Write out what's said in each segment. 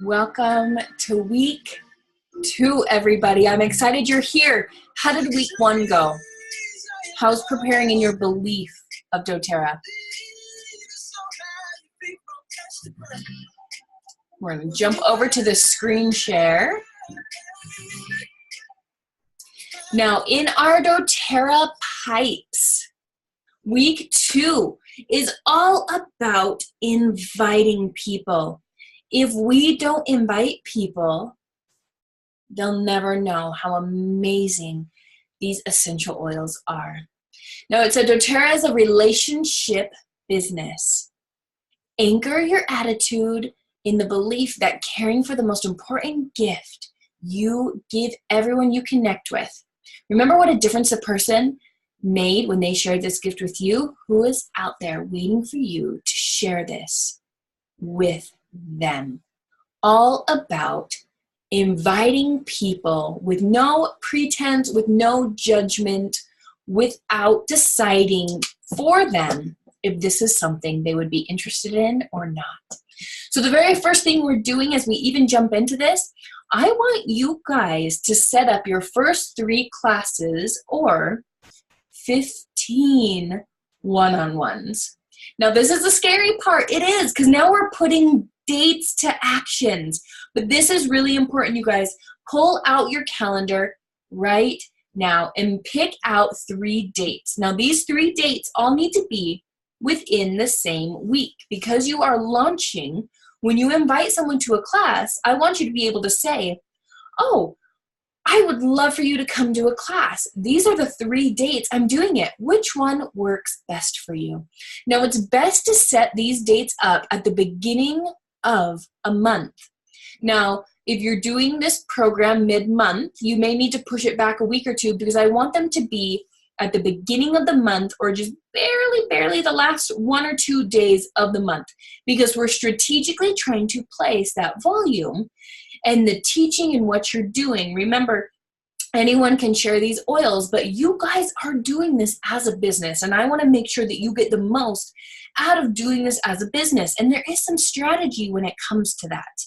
Welcome to week 2, everybody. I'm excited you're here. How did week 1 go? How's preparing in your belief of doTERRA? We're going to jump over to the screen share. Now, in our doTERRA pipes, week 2 is all about inviting people. If we don't invite people, they'll never know how amazing these essential oils are. Now, it said doTERRA is a relationship business. Anchor your attitude in the belief that caring for the most important gift you give everyone you connect with. Remember what a difference a person made when they shared this gift with you? Who is out there waiting for you to share this with them? All about inviting people with no pretense, with no judgment, without deciding for them if this is something they would be interested in or not. So the very first thing we're doing as we even jump into this, I want you guys to set up your first 3 classes or 15 one-on-ones. Now this is the scary part. It is, because now we're putting dates to actions. But this is really important, you guys. Pull out your calendar right now and pick out 3 dates. Now these 3 dates all need to be within the same week, because you are launching. When you invite someone to a class, I want you to be able to say, oh, I would love for you to come to a class. These are the 3 dates I'm doing it. Which one works best for you? Now, it's best to set these dates up at the beginning of a month. Now, if you're doing this program mid-month, you may need to push it back a week or 2, because I want them to be at the beginning of the month, or just barely the last 1 or 2 days of the month, because we're strategically trying to place that volume and the teaching in what you're doing. Remember, anyone can share these oils, but you guys are doing this as a business, and I want to make sure that you get the most out of doing this as a business, and there is some strategy when it comes to that.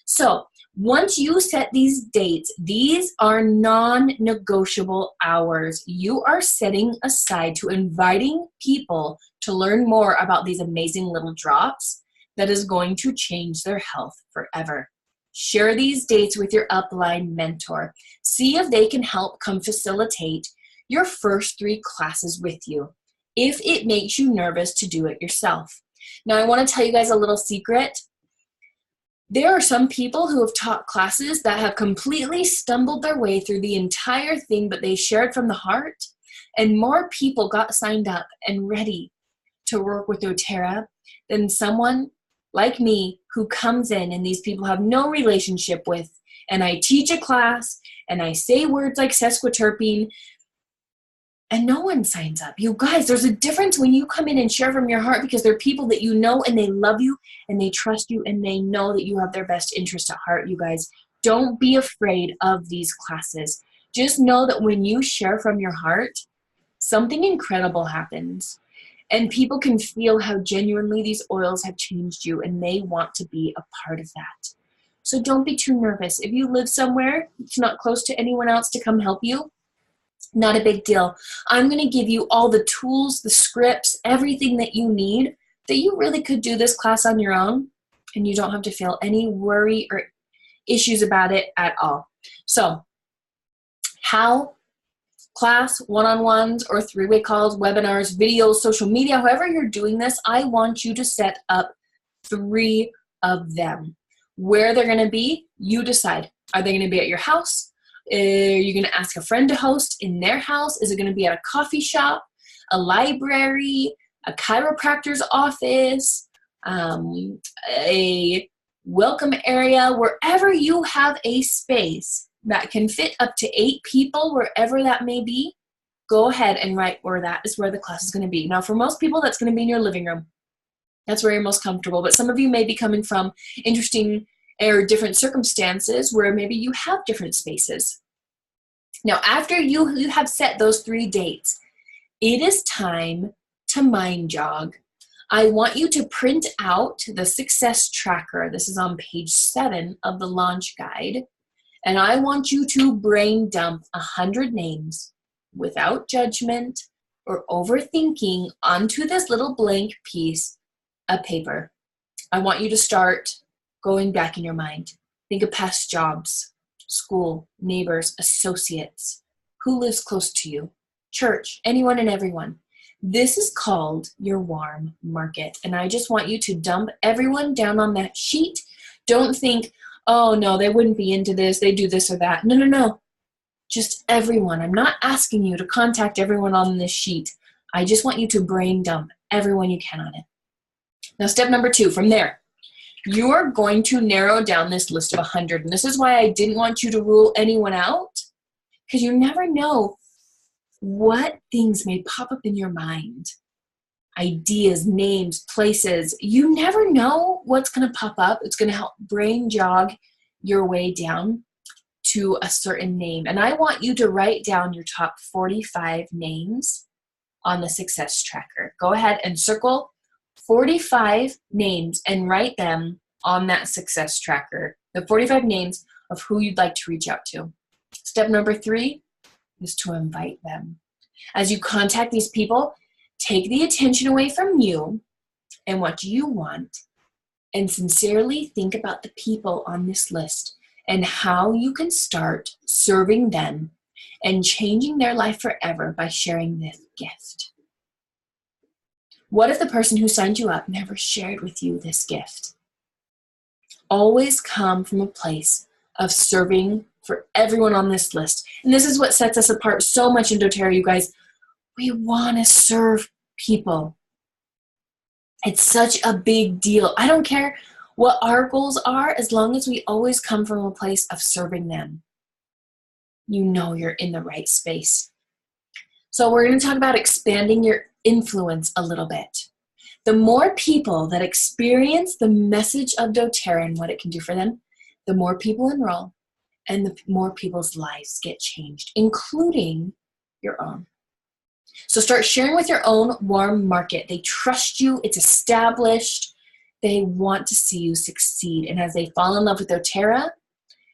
So once you set these dates, these are non-negotiable hours you are setting aside to inviting people to learn more about these amazing little drops that is going to change their health forever. Share these dates with your upline mentor. See if they can help come facilitate your first 3 classes with you, if it makes you nervous to do it yourself. Now, I want to tell you guys a little secret. There are some people who have taught classes that have completely stumbled their way through the entire thing, but they shared from the heart, and more people got signed up and ready to work with doTERRA than someone like me who comes in and these people have no relationship with, and I teach a class and I say words like sesquiterpene and no one signs up. You guys, there's a difference when you come in and share from your heart, because they're people that you know and they love you and they trust you and they know that you have their best interest at heart. You guys, don't be afraid of these classes. Just know that when you share from your heart, something incredible happens. And people can feel how genuinely these oils have changed you, and they want to be a part of that. So don't be too nervous. If you live somewhere it's not close to anyone else to come help you, not a big deal. I'm going to give you all the tools, the scripts, everything that you need, that you really could do this class on your own, and you don't have to feel any worry or issues about it at all. So, how? Class, one-on-ones, or 3-way calls, webinars, videos, social media, however you're doing this, I want you to set up 3 of them. Where they're going to be, you decide. Are they going to be at your house? Are you going to ask a friend to host in their house? Is it going to be at a coffee shop, a library, a chiropractor's office, a welcome area? Wherever you have a space that can fit up to 8 people, wherever that may be, go ahead and write where that is where the class is going to be. Now, for most people, that's going to be in your living room. That's where you're most comfortable. But some of you may be coming from interesting or different circumstances where maybe you have different spaces. Now, after you have set those 3 dates, it is time to mind jog. I want you to print out the success tracker. This is on page 7 of the launch guide. And I want you to brain dump 100 names without judgment or overthinking onto this little blank piece of paper. I want you to start going back in your mind. Think of past jobs, school, neighbors, associates, who lives close to you, church, anyone and everyone. This is called your warm market. And I just want you to dump everyone down on that sheet. Don't think, oh no, they wouldn't be into this, they do this or that. No, no, no. Just everyone. I'm not asking you to contact everyone on this sheet. I just want you to brain dump everyone you can on it. Now, step number 2, from there, you are going to narrow down this list of 100. And this is why I didn't want you to rule anyone out, because you never know what things may pop up in your mind. Ideas, names, places. You never know what's going to pop up. It's going to help brain jog your way down to a certain name. And I want you to write down your top 45 names on the success tracker. Go ahead and circle 45 names and write them on that success tracker. The 45 names of who you'd like to reach out to. Step number 3 is to invite them. As you contact these people, take the attention away from you and what you want, and sincerely think about the people on this list and how you can start serving them and changing their life forever by sharing this gift. What if the person who signed you up never shared with you this gift? Always come from a place of serving for everyone on this list. And this is what sets us apart so much in doTERRA, you guys. We want to serve people. It's such a big deal. I don't care what our goals are, as long as we always come from a place of serving them. You know you're in the right space. So we're going to talk about expanding your influence a little bit. The more people that experience the message of doTERRA and what it can do for them, the more people enroll and the more people's lives get changed, including your own. So start sharing with your own warm market. They trust you. It's established. They want to see you succeed. And as they fall in love with doTERRA,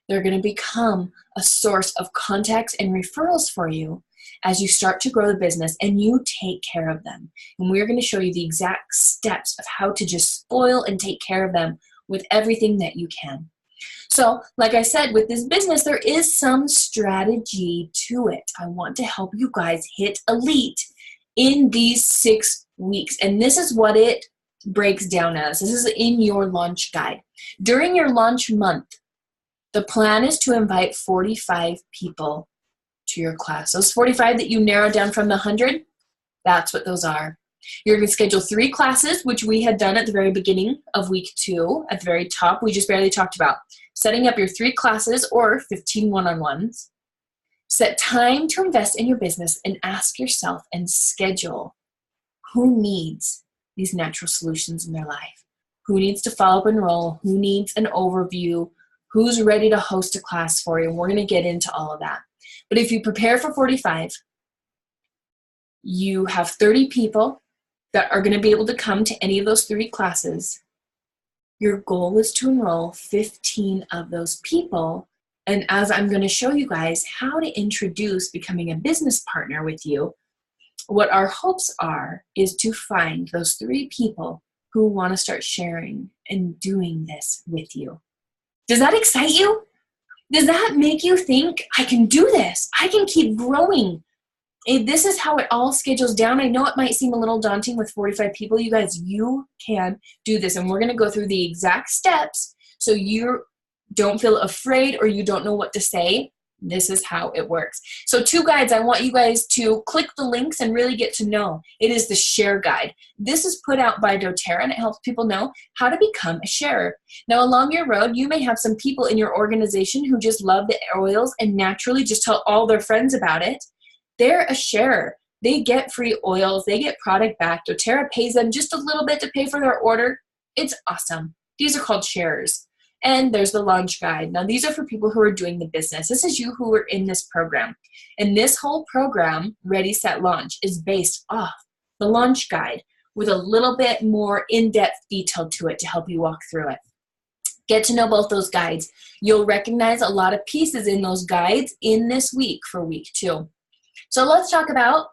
they're going to become a source of contacts and referrals for you as you start to grow the business and you take care of them. And we're going to show you the exact steps of how to just spoil and take care of them with everything that you can. So, like I said, with this business, there is some strategy to it. I want to help you guys hit elite in these 6 weeks. And this is what it breaks down as. This is in your launch guide. During your launch month, the plan is to invite 45 people to your class. Those 45 that you narrowed down from the 100, that's what those are. You're going to schedule 3 classes, which we had done at the very beginning of week 2. At the very top, we just barely talked about setting up your 3 classes or 15 one-on-ones. Set time to invest in your business and ask yourself and schedule who needs these natural solutions in their life. Who needs to follow up and enroll? Who needs an overview? Who's ready to host a class for you? We're going to get into all of that. But if you prepare for 45, you have 30 people that are going to be able to come to any of those 3 classes. Your goal is to enroll 15 of those people. And as I'm going to show you guys how to introduce becoming a business partner with you, what our hopes are is to find those 3 people who want to start sharing and doing this with you. Does that excite you? Does that make you think, I can do this? I can keep growing. If this is how it all schedules down. I know it might seem a little daunting with 45 people. You guys, you can do this. And we're going to go through the exact steps so you don't feel afraid or you don't know what to say. This is how it works. So 2 guides I want you guys to click the links and really get to know. It is the share guide. This is put out by doTERRA and it helps people know how to become a sharer. Now along your road, you may have some people in your organization who just love the oils and naturally just tell all their friends about it. They're a sharer. They get free oils. They get product back. doTERRA pays them just a little bit to pay for their order. It's awesome. These are called sharers. And there's the launch guide. Now, these are for people who are doing the business. This is you who are in this program. And this whole program, Ready, Set, Launch, is based off the launch guide, with a little bit more in-depth detail to it to help you walk through it. Get to know both those guides. You'll recognize a lot of pieces in those guides in this week for week 2. So let's talk about,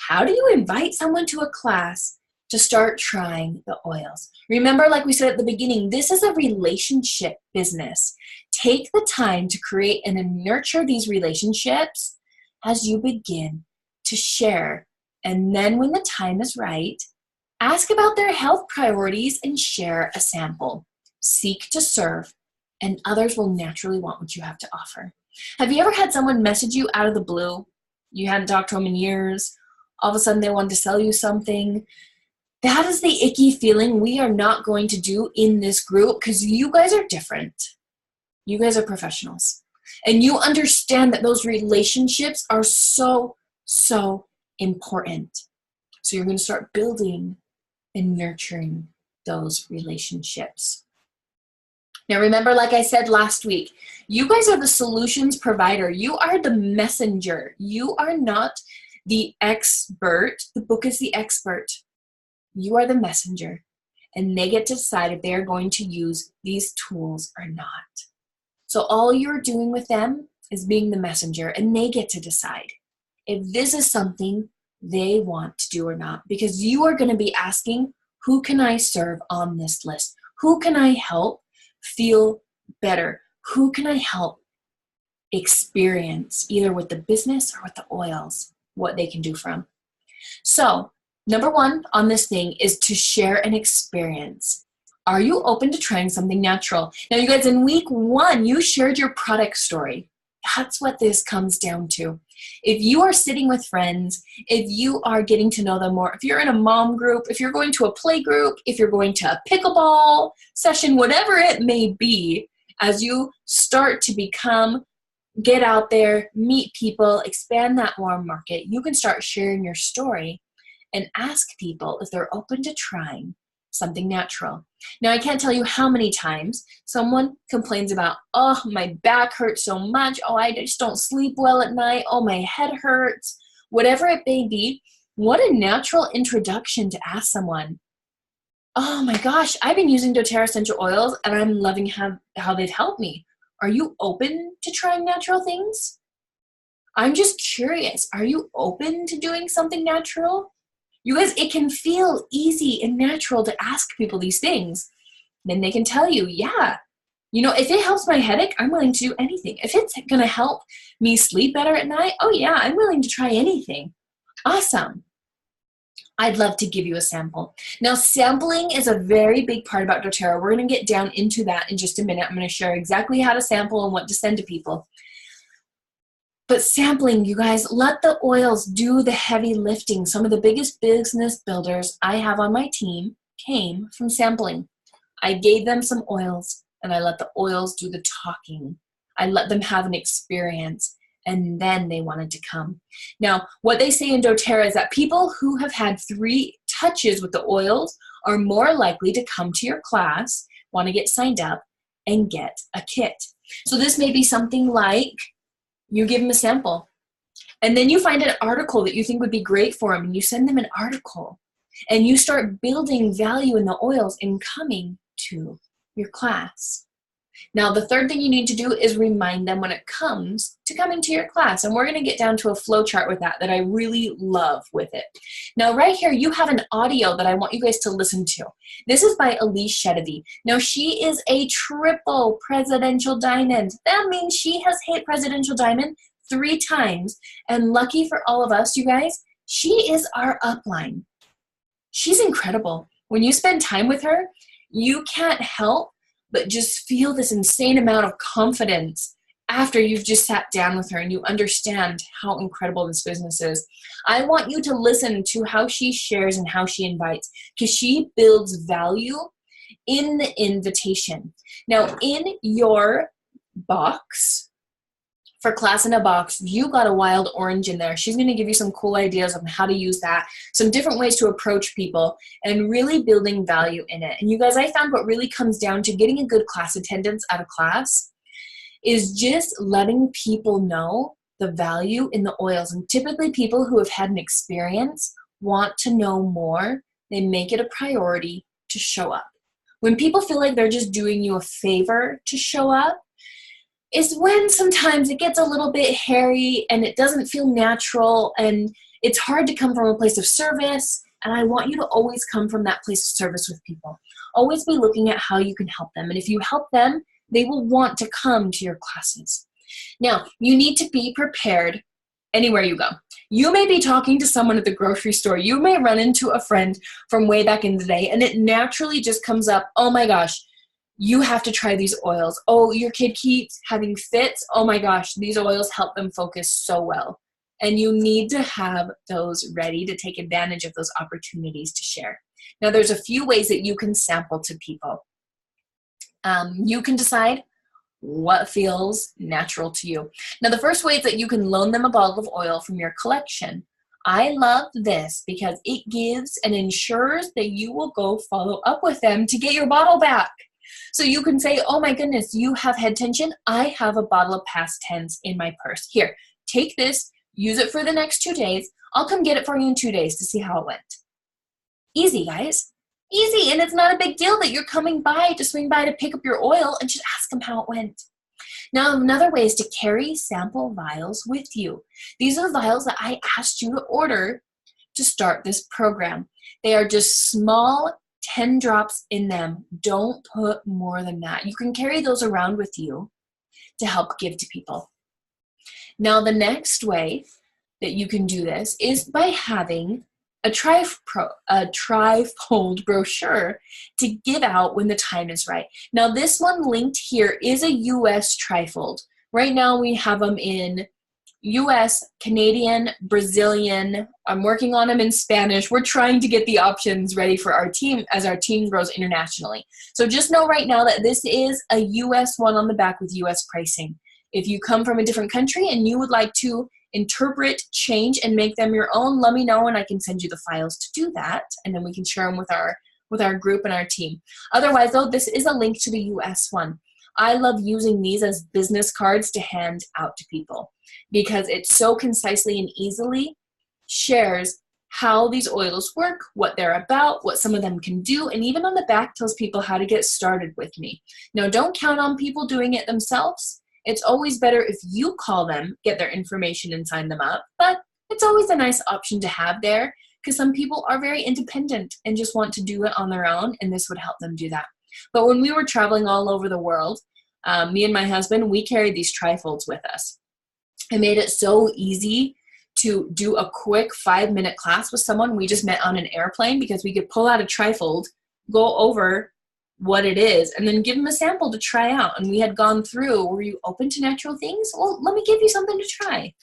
how do you invite someone to a class to start trying the oils? Remember, like we said at the beginning, this is a relationship business. Take the time to create and nurture these relationships as you begin to share. And then when the time is right, ask about their health priorities and share a sample. Seek to serve, and others will naturally want what you have to offer. Have you ever had someone message you out of the blue? You hadn't talked to them in years. All of a sudden they wanted to sell you something. That is the icky feeling we are not going to do in this group, because you guys are different. You guys are professionals. And you understand that those relationships are so, so important. So you're going to start building and nurturing those relationships. Now remember, like I said last week, you guys are the solutions provider. You are the messenger. You are not the expert. The book is the expert. You are the messenger. And they get to decide if they're going to use these tools or not. So all you're doing with them is being the messenger, and they get to decide if this is something they want to do or not. Because you are going to be asking, who can I serve on this list? Who can I help feel better? Who can I help experience, either with the business or with the oils, what they can do from? So, number 1 on this thing is to share an experience. Are you open to trying something natural? Now, you guys, in week 1, you shared your product story. That's what this comes down to. If you are sitting with friends, if you are getting to know them more, if you're in a mom group, if you're going to a play group, if you're going to a pickleball session, whatever it may be, as you start to get out there, meet people, expand that warm market, you can start sharing your story and ask people if they're open to trying something natural. Now, I can't tell you how many times someone complains about, oh, my back hurts so much. Oh, I just don't sleep well at night. Oh, my head hurts. Whatever it may be, what a natural introduction to ask someone, oh my gosh, I've been using doTERRA essential oils and I'm loving how they've helped me. Are you open to trying natural things? I'm just curious. Are you open to doing something natural? You guys, it can feel easy and natural to ask people these things. Then they can tell you, yeah, if it helps my headache, I'm willing to do anything. If it's going to help me sleep better at night, oh yeah, I'm willing to try anything. Awesome. I'd love to give you a sample. Now, sampling is a very big part about doTERRA. We're going to get down into that in just a minute. I'm going to share exactly how to sample and what to send to people. But sampling, you guys, let the oils do the heavy lifting. Some of the biggest business builders I have on my team came from sampling. I gave them some oils, and I let the oils do the talking. I let them have an experience, and then they wanted to come. Now, what they say in doTERRA is that people who have had 3 touches with the oils are more likely to come to your class, want to get signed up, and get a kit. So this may be something like, you give them a sample, and then you find an article that you think would be great for them, and you send them an article, and you start building value in the oils and coming to your class. Now, the third thing you need to do is remind them when it comes to coming to your class, and we're going to get down to a flow chart with that I really love with it. Now, right here, you have an audio that I want you guys to listen to. This is by Elise Shedevy. Now, she is a triple presidential diamond. That means she has hit presidential diamond 3 times, and lucky for all of us, you guys, she is our upline. She's incredible. When you spend time with her, you can't help but just feel this insane amount of confidence after you've just sat down with her and you understand how incredible this business is. I want you to listen to how she shares and how she invites, because she builds value in the invitation. Now, in your box, for Class in a Box, you got a wild orange in there. She's going to give you some cool ideas on how to use that, some different ways to approach people, and really building value in it. And you guys, I found what really comes down to getting a good class attendance at a class is just letting people know the value in the oils. And typically people who have had an experience want to know more they make it a priority to show up. When people feel like they're just doing you a favor to show up, is when sometimes it gets a little bit hairy and it doesn't feel natural and it's hard to come from a place of service. And I want you to always come from that place of service with people. Always be looking at how you can help them. And if you help them, they will want to come to your classes. Now, you need to be prepared anywhere you go. You may be talking to someone at the grocery store. You may run into a friend from way back in the day, and it naturally just comes up, oh my gosh, you have to try these oils. Oh, your kid keeps having fits. Oh my gosh, these oils help them focus so well. And you need to have those ready to take advantage of those opportunities to share. Now, there's a few ways that you can sample to people. You can decide what feels natural to you. Now, the first way is that you can loan them a bottle of oil from your collection. I love this because it gives and ensures that you will go follow up with them to get your bottle back. So you can say, oh my goodness, you have head tension. I have a bottle of past tense in my purse. Here, take this, use it for the next 2 days. I'll come get it for you in 2 days to see how it went. Easy, guys. Easy, and it's not a big deal that you're coming by to swing by to pick up your oil and just ask them how it went. Now, another way is to carry sample vials with you. These are the vials that I asked you to order to start this program. They are just small 10 drops in them. Don't put more than that. You can carry those around with you to help give to people. Now, the next way that you can do this is by having a trifold brochure to give out when the time is right. Now, this one linked here is a US trifold. Right now, we have them in US, Canadian, Brazilian. I'm working on them in Spanish. We're trying to get the options ready for our team as our team grows internationally. So just know right now that this is a US one on the back with US pricing. If you come from a different country and you would like to interpret, change, and make them your own, let me know and I can send you the files to do that, and then we can share them with our group and our team. Otherwise, though, this is a link to the US one. I love using these as business cards to hand out to people because it so concisely and easily shares how these oils work, what they're about, what some of them can do, and even on the back tells people how to get started with me. Now, don't count on people doing it themselves. It's always better if you call them, get their information, and sign them up. But it's always a nice option to have there because some people are very independent and just want to do it on their own, and this would help them do that. But when we were traveling all over the world, me and my husband, we carried these trifolds with us. It made it so easy to do a quick 5-minute class with someone we just met on an airplane because we could pull out a trifold, go over what it is, and then give them a sample to try out. And we had gone through, were you open to natural things? Well, let me give you something to try.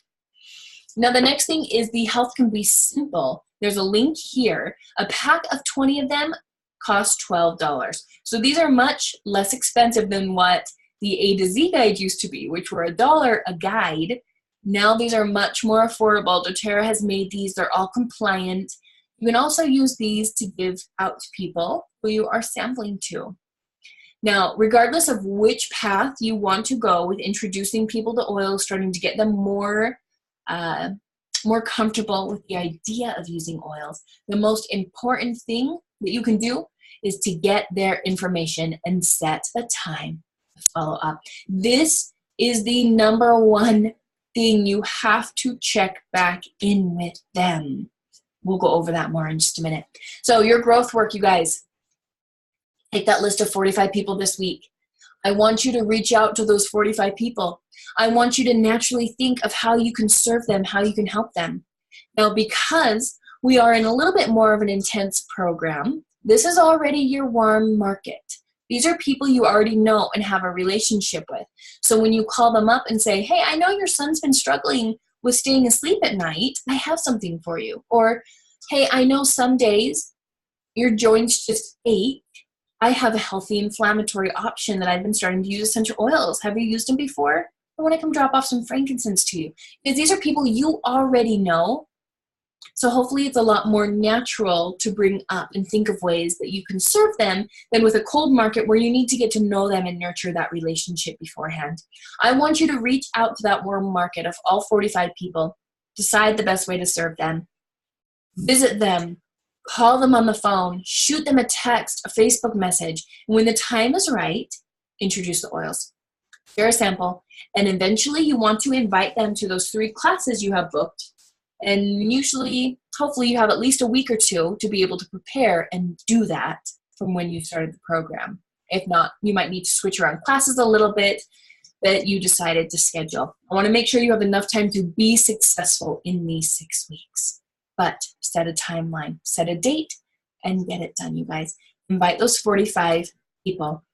Now, the next thing is the health can be simple. There's a link here. A pack of 20 of them costs $12. So these are much less expensive than what the A to Z guide used to be, which were $1 a guide. Now these are much more affordable. doTERRA has made these. They're all compliant. You can also use these to give out to people who you are sampling to. Now, regardless of which path you want to go with introducing people to oil, starting to get them more comfortable with the idea of using oils, the most important thing that you can do is to get their information and set a time to follow up. This is the number one thing you have to check back in with them. We'll go over that more in just a minute. So your growth work, you guys, take that list of 45 people this week. I want you to reach out to those 45 people. I want you to naturally think of how you can serve them, how you can help them. Now, because we are in a little bit more of an intense program, this is already your warm market. These are people you already know and have a relationship with. So when you call them up and say, hey, I know your son's been struggling with staying asleep at night, I have something for you. Or, hey, I know some days your joints just ache. I have a healthy inflammatory option that I've been starting to use essential oils. Have you used them before? I want to come drop off some frankincense to you. Because these are people you already know. So hopefully it's a lot more natural to bring up and think of ways that you can serve them than with a cold market where you need to get to know them and nurture that relationship beforehand. I want you to reach out to that warm market of all 45 people, decide the best way to serve them, visit them, Call them on the phone, shoot them a text, a Facebook message. And when the time is right, introduce the oils. Share a sample. And eventually you want to invite them to those 3 classes you have booked. And usually, hopefully you have at least a week or 2 to be able to prepare and do that from when you started the program. If not, you might need to switch around classes a little bit that you decided to schedule. I want to make sure you have enough time to be successful in these 6 weeks. But set a timeline, set a date, and get it done, you guys. Invite those 45 people.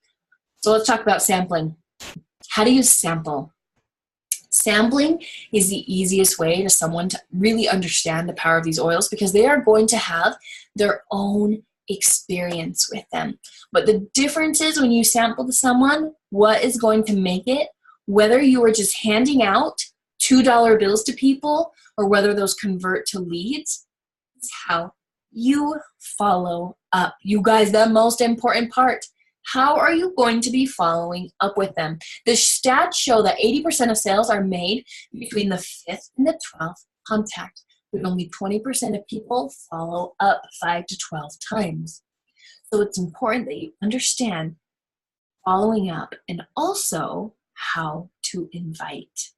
So let's talk about sampling. How do you sample? Sampling is the easiest way to someone to really understand the power of these oils because they are going to have their own experience with them. But the difference is when you sample to someone, what is going to make it, whether you are just handing out $2 bills to people or whether those convert to leads, is how you follow up. You guys, the most important part. How are you going to be following up with them? The stats show that 80% of sales are made between the 5th and the 12th contact, but only 20% of people follow up 5 to 12 times. So it's important that you understand following up and also how to invite.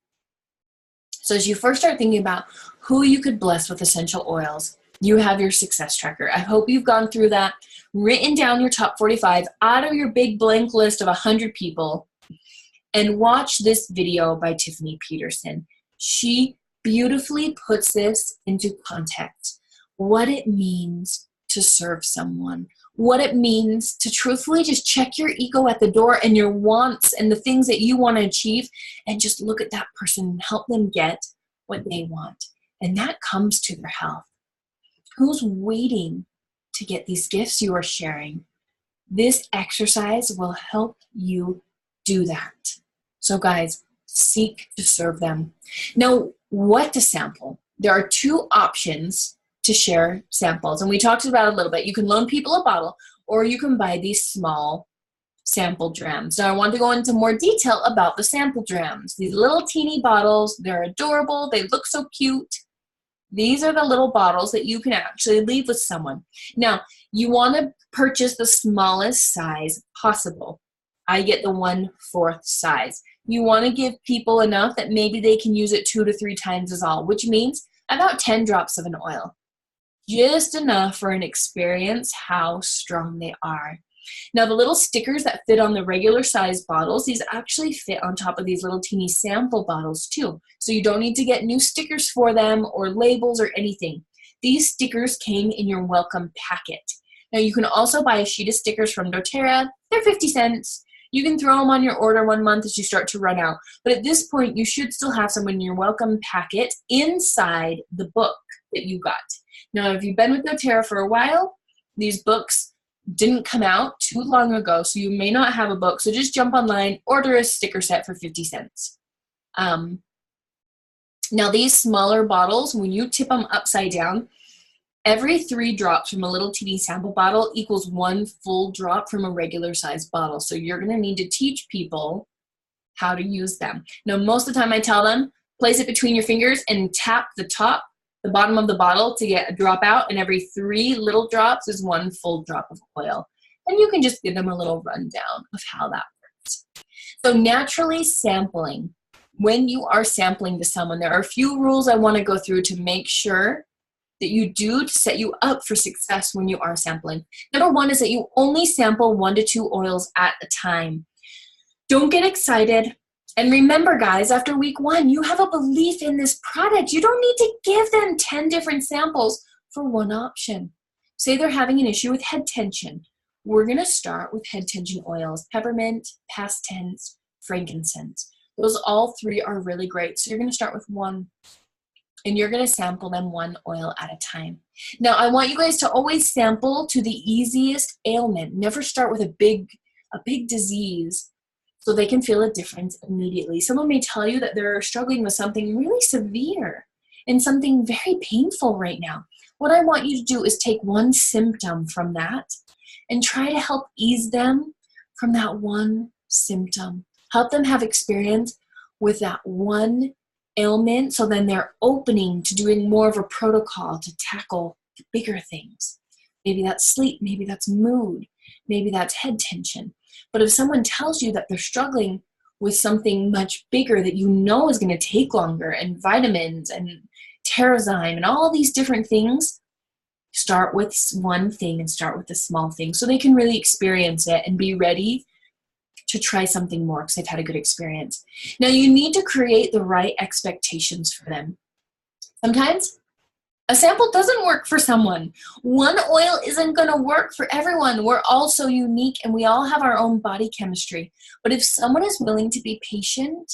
So as you first start thinking about who you could bless with essential oils, you have your success tracker. I hope you've gone through that, written down your top 45 out of your big blank list of 100 people, and watch this video by Tiffany Peterson. She beautifully puts this into context. What it means to serve someone. What it means to truthfully just check your ego at the door and your wants and the things that you want to achieve and just look at that person and help them get what they want. And that comes to their health. Who's waiting to get these gifts you are sharing? This exercise will help you do that. So guys, seek to serve them. Now, what to sample? There are 2 options to share samples, and we talked about it a little bit. You can loan people a bottle, or you can buy these small sample drams. Now, I want to go into more detail about the sample drams. These little teeny bottles, they're adorable. They look so cute. These are the little bottles that you can actually leave with someone. Now, you want to purchase the smallest size possible. I get the 1/4 size. You want to give people enough that maybe they can use it 2 to 3 times as all, which means about 10 drops of an oil. Just enough for an experience how strong they are. Now, the little stickers that fit on the regular size bottles, these actually fit on top of these little teeny sample bottles too. So you don't need to get new stickers for them or labels or anything. These stickers came in your welcome packet. Now, you can also buy a sheet of stickers from doTERRA. They're 50 cents. You can throw them on your order 1 month as you start to run out. But at this point, you should still have some in your welcome packet inside the book that you got. Now, if you've been with doTERRA for a while, these books didn't come out too long ago, so you may not have a book. So just jump online, order a sticker set for 50 cents. Now, these smaller bottles, when you tip them upside down, every 3 drops from a little teeny sample bottle equals 1 full drop from a regular size bottle. So you're going to need to teach people how to use them. Now, most of the time I tell them, place it between your fingers and tap the bottom of the bottle to get a drop out, and every 3 little drops is 1 full drop of oil. And you can just give them a little rundown of how that works. So naturally sampling. When you are sampling to someone, there are a few rules I want to go through to make sure that you do to set you up for success when you are sampling. Number 1 is that you only sample 1 to 2 oils at a time. Don't get excited. And remember, guys, after week 1, you have a belief in this product. You don't need to give them 10 different samples for one option. Say they're having an issue with head tension. We're going to start with head tension oils, peppermint, past tense, frankincense. Those all 3 are really great. So you're going to start with 1, and you're going to sample them 1 oil at a time. Now, I want you guys to always sample to the easiest ailment. Never start with a big disease, so they can feel a difference immediately. Someone may tell you that they're struggling with something really severe and something very painful right now. What I want you to do is take 1 symptom from that and try to help ease them from that 1 symptom. Help them have experience with that 1 ailment, so then they're opening to doing more of a protocol to tackle the bigger things. Maybe that's sleep, maybe that's mood, maybe that's head tension. But if someone tells you that they're struggling with something much bigger that you know is going to take longer, and vitamins and Terrazyme and all these different things, start with one thing and start with the small thing so they can really experience it and be ready to try something more because they've had a good experience. Now, you need to create the right expectations for them. Sometimes a sample doesn't work for someone. One oil isn't going to work for everyone. We're all so unique and we all have our own body chemistry. But if someone is willing to be patient,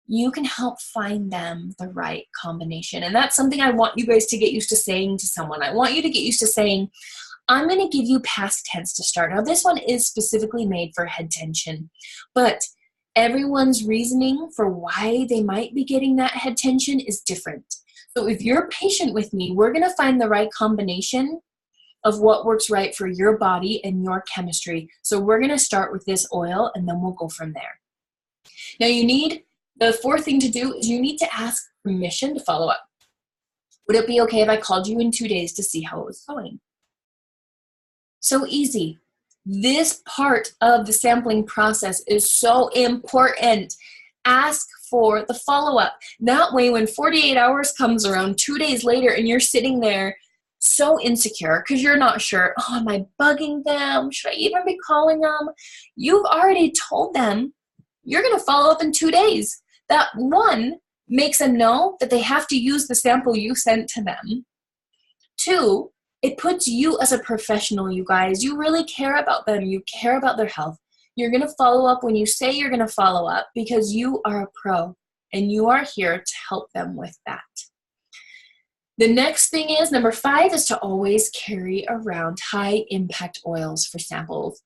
you can help find them the right combination. And that's something I want you guys to get used to saying to someone. I want you to get used to saying, I'm going to give you past tense to start. Now, this one is specifically made for head tension, but everyone's reasoning for why they might be getting that head tension is different. So if you're patient with me, we're going to find the right combination of what works right for your body and your chemistry. So we're going to start with this oil and then we'll go from there. Now, the fourth thing to do is you need to ask permission to follow up. Would it be okay if I called you in 2 days to see how it was going? So easy. This part of the sampling process is so important. Ask for the follow-up. That way, when 48 hours comes around 2 days later and you're sitting there so insecure because you're not sure, oh, am I bugging them? Should I even be calling them? You've already told them you're going to follow up in 2 days. That one makes them know that they have to use the sample you sent to them. Two, it puts you as a professional, you guys. You really care about them. You care about their health. You're going to follow up when you say you're going to follow up because you are a pro and you are here to help them with that. The next thing is, number 5, is to always carry around high impact oils for samples.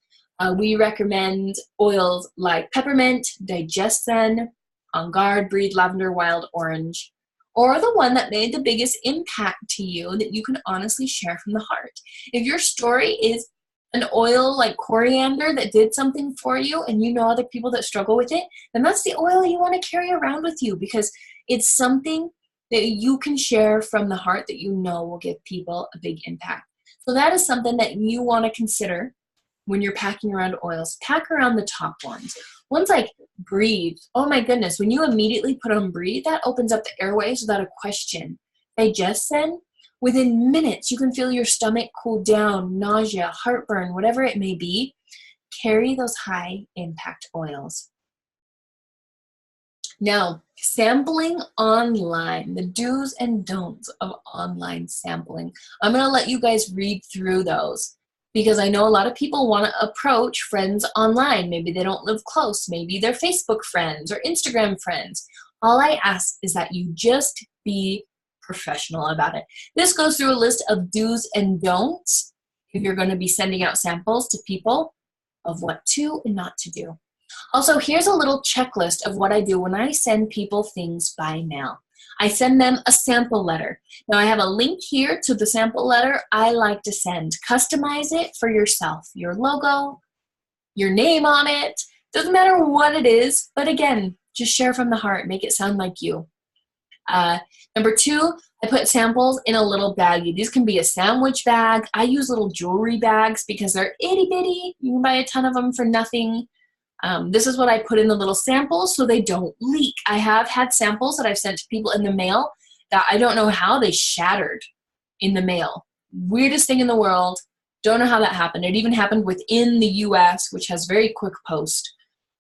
We recommend oils like peppermint, digestion, On Guard, Breathe Lavender, Wild Orange, or the one that made the biggest impact to you that you can honestly share from the heart. If your story is an oil like coriander that did something for you and you know other people that struggle with it, then that's the oil you want to carry around with you because it's something that you can share from the heart that you know will give people a big impact. So that is something that you want to consider when you're packing around oils. Pack around the top ones. Ones like Breathe. Oh my goodness, when you immediately put on Breathe, that opens up the airways without a question. Digestion, within minutes, you can feel your stomach cool down, nausea, heartburn, whatever it may be. Carry those high impact oils. Now, sampling online, the do's and don'ts of online sampling. I'm going to let you guys read through those because I know a lot of people want to approach friends online. Maybe they don't live close. Maybe they're Facebook friends or Instagram friends. All I ask is that you just be professional about it. This goes through a list of do's and don'ts if you're going to be sending out samples to people of what to and not to do. Also, here's a little checklist of what I do when I send people things by mail. I send them a sample letter. Now, I have a link here to the sample letter I like to send. Customize it for yourself. Your logo, your name on it. Doesn't matter what it is, but again, just share from the heart. Make it sound like you. Number 2, I put samples in a little baggie. These can be a sandwich bag. I use little jewelry bags because they're itty bitty. You can buy a ton of them for nothing. This is what I put in the little samples so they don't leak. I have had samples that I've sent to people in the mail that I don't know how they shattered in the mail. Weirdest thing in the world. Don't know how that happened. It even happened within the US, which has very quick post.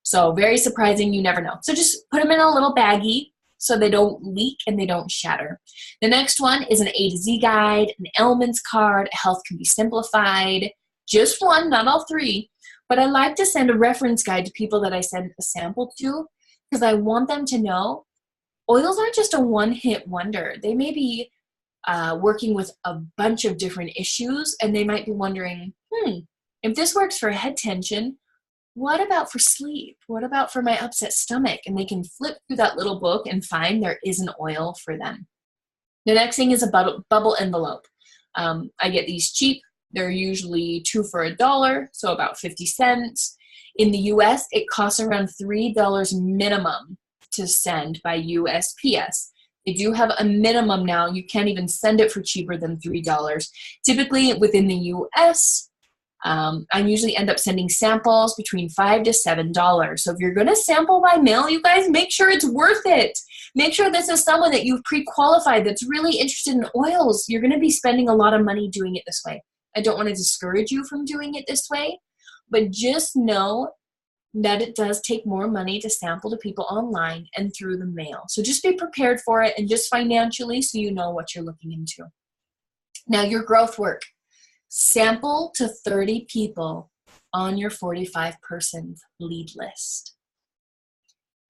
So very surprising, you never know. So just put them in a little baggie so they don't leak and they don't shatter. The next one is an A to Z guide, an elements card, health can be simplified. Just one, not all 3. But I like to send a reference guide to people that I send a sample to because I want them to know oils aren't just a one-hit wonder. They may be working with a bunch of different issues and they might be wondering, if this works for head tension, what about for sleep? What about for my upset stomach? And they can flip through that little book and find there is an oil for them. The next thing is a bubble envelope. I get these cheap. They're usually 2 for $1, so about 50 cents. In the US, it costs around $3 minimum to send by USPS. They do have a minimum now. You can't even send it for cheaper than $3. Typically within the US, I usually end up sending samples between $5 to $7. So if you're going to sample by mail, you guys, make sure it's worth it. Make sure this is someone that you've pre-qualified that's really interested in oils. You're going to be spending a lot of money doing it this way. I don't want to discourage you from doing it this way, but just know that it does take more money to sample to people online and through the mail. So just be prepared for it, and just financially, so you know what you're looking into. Now, your growth work. Sample to 30 people on your 45-person lead list.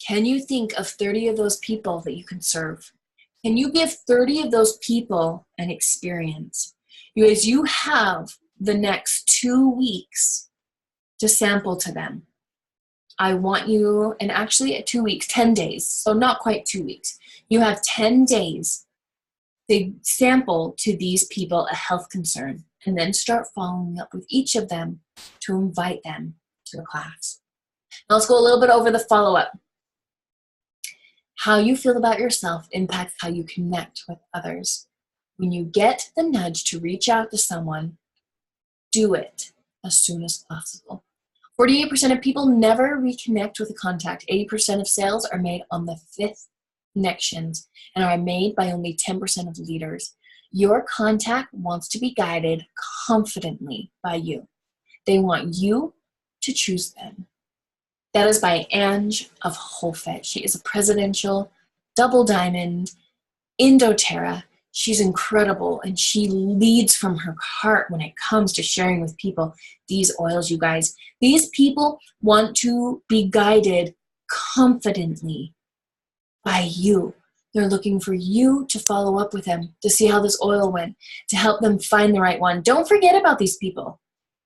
Can you think of 30 of those people that you can serve? Can you give 30 of those people an experience? You have the next 2 weeks to sample to them. I want you, and actually at 2 weeks, 10 days, so not quite 2 weeks. You have 10 days to sample to these people a health concern, and then start following up with each of them to invite them to the class. Now let's go a little bit over the follow-up. How you feel about yourself impacts how you connect with others. When you get the nudge to reach out to someone, do it as soon as possible. 48% of people never reconnect with a contact. 80% of sales are made on the 5th connections and are made by only 10% of leaders. Your contact wants to be guided confidently by you. They want you to choose them. That is by Ange of Holfet. She is a presidential double diamond in doTERRA. She's incredible, and she leads from her heart when it comes to sharing with people these oils, you guys. These people want to be guided confidently by you. They're looking for you to follow up with them, to see how this oil went, to help them find the right one. Don't forget about these people.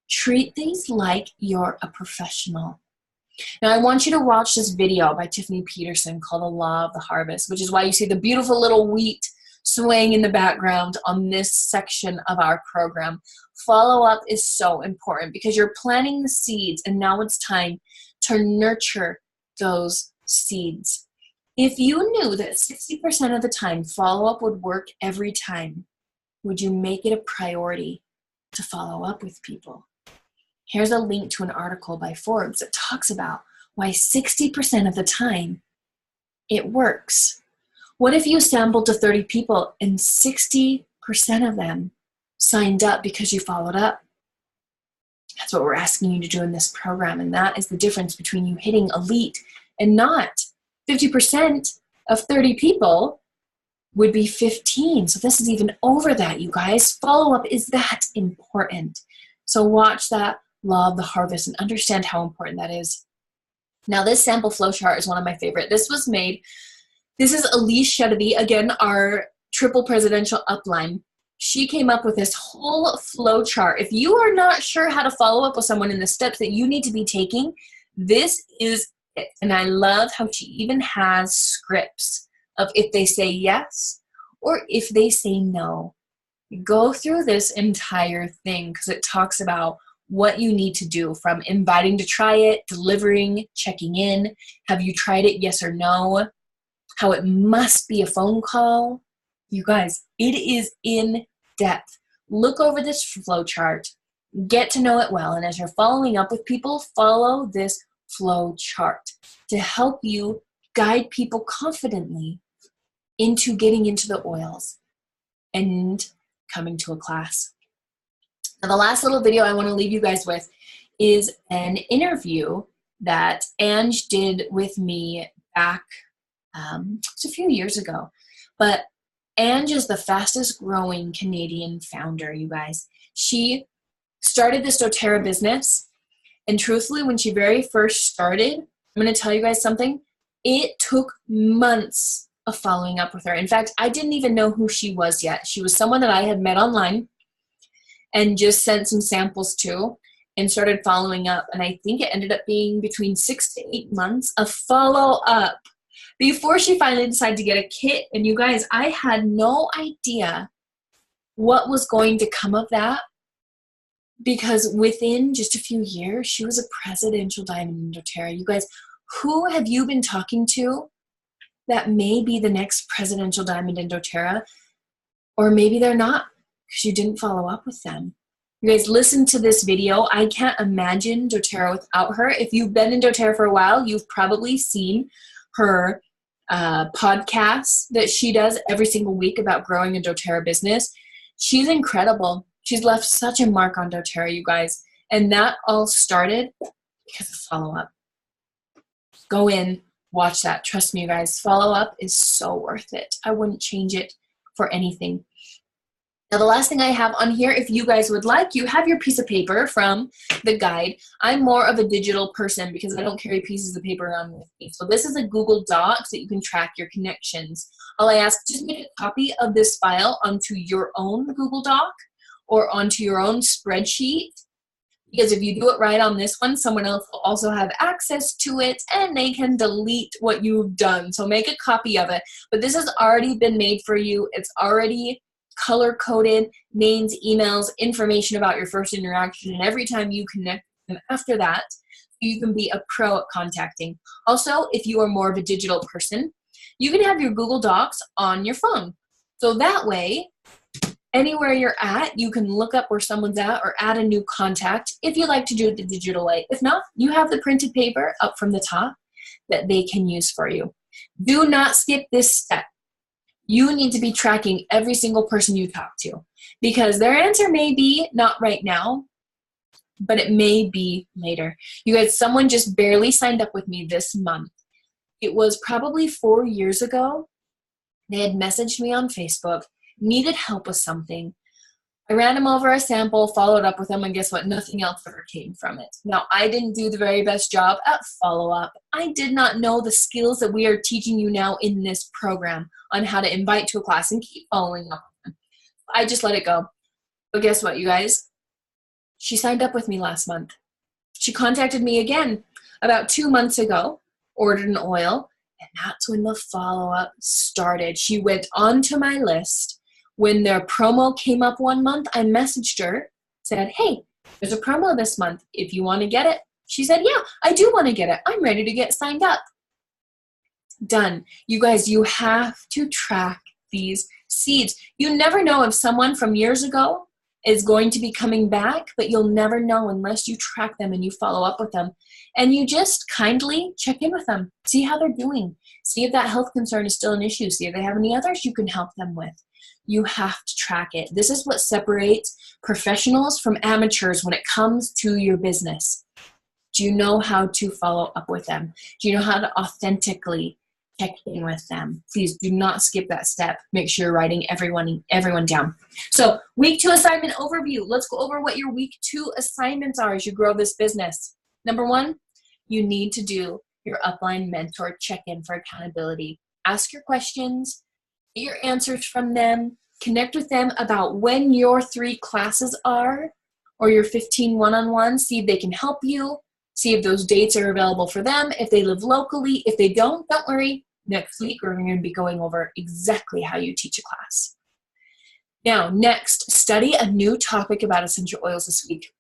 Treat these like you're a professional. Now, I want you to watch this video by Tiffany Peterson called The Law of the Harvest, which is why you see the beautiful little wheat swaying in the background on this section of our program. Follow-up is so important because you're planting the seeds, and now it's time to nurture those seeds. If you knew that 60% of the time follow-up would work every time, would you make it a priority to follow up with people? Here's a link to an article by Forbes that talks about why 60% of the time it works. What if you sampled to 30 people and 60% of them signed up because you followed up? That's what we're asking you to do in this program, and that is the difference between you hitting elite and not. 50% of 30 people would be 15. So this is even over that, you guys. Follow-up is that important. So watch that Law of the Harvest and understand how important that is. Now, this sample flow chart is one of my favorite. This is Elise Chedeby, again, our triple presidential upline. She came up with this whole flow chart. If you are not sure how to follow up with someone in the steps that you need to be taking, this is it. And I love how she even has scripts of if they say yes or if they say no. Go through this entire thing because it talks about what you need to do, from inviting to try it, delivering, checking in. Have you tried it? Yes or no? How it must be a phone call. You guys, it is in depth. Look over this flow chart, get to know it well, and as you're following up with people, follow this flow chart to help you guide people confidently into getting into the oils and coming to a class. Now, the last little video I want to leave you guys with is an interview that Ange did with me back it's a few years ago. But Ange is the fastest growing Canadian founder, you guys. She started this doTERRA business, and truthfully, when she very first started, I'm going to tell you guys something. It took months of following up with her. In fact, I didn't even know who she was yet. She was someone that I had met online and just sent some samples to and started following up. And I think it ended up being between 6 to 8 months of follow-up before she finally decided to get a kit. And you guys, I had no idea what was going to come of that, because within just a few years, she was a presidential diamond in doTERRA. You guys, who have you been talking to that may be the next presidential diamond in doTERRA, or maybe they're not because you didn't follow up with them. You guys, listen to this video. I can't imagine doTERRA without her. If you've been in doTERRA for a while, you've probably seen her podcasts that she does every single week about growing a doTERRA business. She's incredible. She's left such a mark on doTERRA, you guys. And that all started because of follow-up. Go in, watch that. Trust me, you guys. Follow-up is so worth it. I wouldn't change it for anything. Now, the last thing I have on here, if you guys would like, you have your piece of paper from the guide. I'm more of a digital person because I don't carry pieces of paper around with me. So this is a Google Docs that you can track your connections. All I ask, just make a copy of this file onto your own Google Doc or onto your own spreadsheet. Because if you do it right on this one, someone else will also have access to it and they can delete what you've done. So make a copy of it. But this has already been made for you. It's already color-coded, names, emails, information about your first interaction, and every time you connect them after that, you can be a pro at contacting. Also, if you are more of a digital person, you can have your Google Docs on your phone. So that way, anywhere you're at, you can look up where someone's at or add a new contact if you like to do it the digital way. If not, you have the printed paper up from the top that they can use for you. Do not skip this step. You need to be tracking every single person you talk to because their answer may be not right now, but it may be later. You guys, someone just barely signed up with me this month. It was probably 4 years ago. They had messaged me on Facebook, needed help with something. I ran them over a sample, followed up with them, and guess what? Nothing else ever came from it. Now, I didn't do the very best job at follow-up. I did not know the skills that we are teaching you now in this program on how to invite to a class and keep following up with them. I just let it go. But guess what, you guys? She signed up with me last month. She contacted me again about 2 months ago, ordered an oil, and that's when the follow-up started. She went onto my list. When their promo came up one month, I messaged her, said, hey, there's a promo this month. If you want to get it. She said, yeah, I do want to get it. I'm ready to get signed up. Done. You guys, you have to track these seeds. You never know if someone from years ago is going to be coming back, but you'll never know unless you track them and you follow up with them. And you just kindly check in with them. See how they're doing. See if that health concern is still an issue. See if they have any others you can help them with. You have to track it. This is what separates professionals from amateurs when it comes to your business. Do you know how to follow up with them? Do you know how to authentically check in with them? Please do not skip that step. Make sure you're writing everyone down. So week 2 assignment overview. Let's go over what your week 2 assignments are as you grow this business. Number 1, you need to do your upline mentor check-in for accountability. Ask your questions. Get your answers from them, connect with them about when your 3 classes are or your 15 one-on-ones, see if they can help you, see if those dates are available for them, if they live locally. If they don't worry. Next week, we're going to be going over exactly how you teach a class. Now, next, study a new topic about essential oils this week.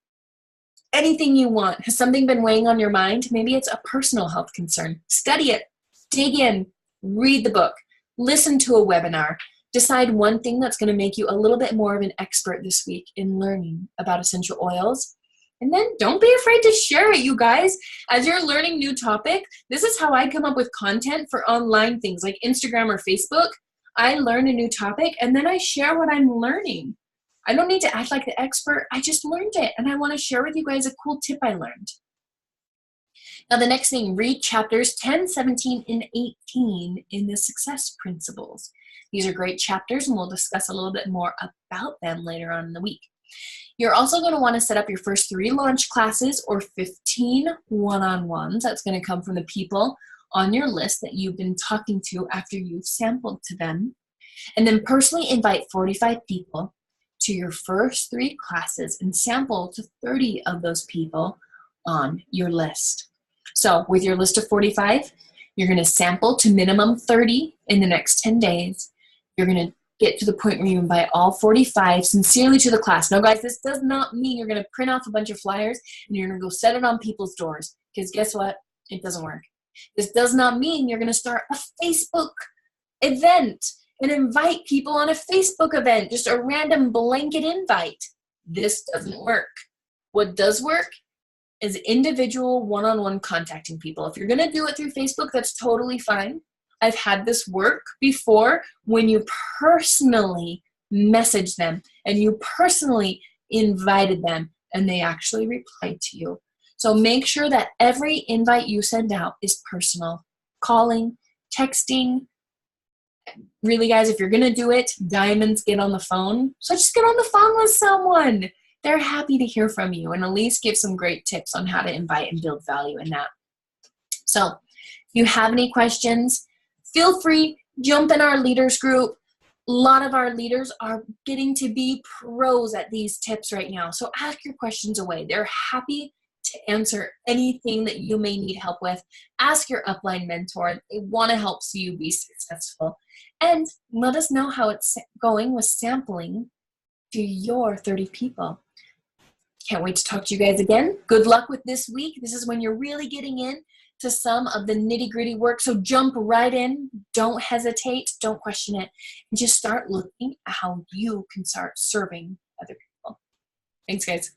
Anything you want. Has something been weighing on your mind? Maybe it's a personal health concern. Study it. Dig in. Read the book. Listen to a webinar. Decide one thing that's going to make you a little bit more of an expert this week in learning about essential oils. And then don't be afraid to share it, you guys. As you're learning new topic, this is how I come up with content for online things like Instagram or Facebook. I learn a new topic and then I share what I'm learning. I don't need to act like the expert. I just learned it and I want to share with you guys a cool tip I learned. Now, the next thing, read chapters 10, 17, and 18 in the Success Principles. These are great chapters, and we'll discuss a little bit more about them later on in the week. You're also going to want to set up your first 3 launch classes or 15 one-on-ones. That's going to come from the people on your list that you've been talking to after you've sampled to them. And then personally invite 45 people to your first 3 classes and sample to 30 of those people on your list. So with your list of 45, you're going to sample to minimum 30 in the next 10 days. You're going to get to the point where you invite all 45 sincerely to the class. Now, guys, this does not mean you're going to print off a bunch of flyers and you're going to go set it on people's doors. Because guess what? It doesn't work. This does not mean you're going to start a Facebook event and invite people on a Facebook event, just a random blanket invite. This doesn't work. What does work is individual one-on-one contacting people. If you're going to do it through Facebook, that's totally fine. I've had this work before when you personally message them and you personally invited them and they actually replied to you. So make sure that every invite you send out is personal. Calling, texting. Really, guys, if you're going to do it, diamonds, get on the phone. So just get on the phone with someone. They're happy to hear from you and at least give some great tips on how to invite and build value in that. So if you have any questions, feel free, jump in our leaders group. A lot of our leaders are getting to be pros at these tips right now. So ask your questions away. They're happy to answer anything that you may need help with. Ask your upline mentor. They want to help you be successful. And let us know how it's going with sampling to your 30 people. Can't wait to talk to you guys again. Good luck with this week. This is when you're really getting in to some of the nitty-gritty work. So jump right in. Don't hesitate. Don't question it. And just start looking at how you can start serving other people. Thanks, guys.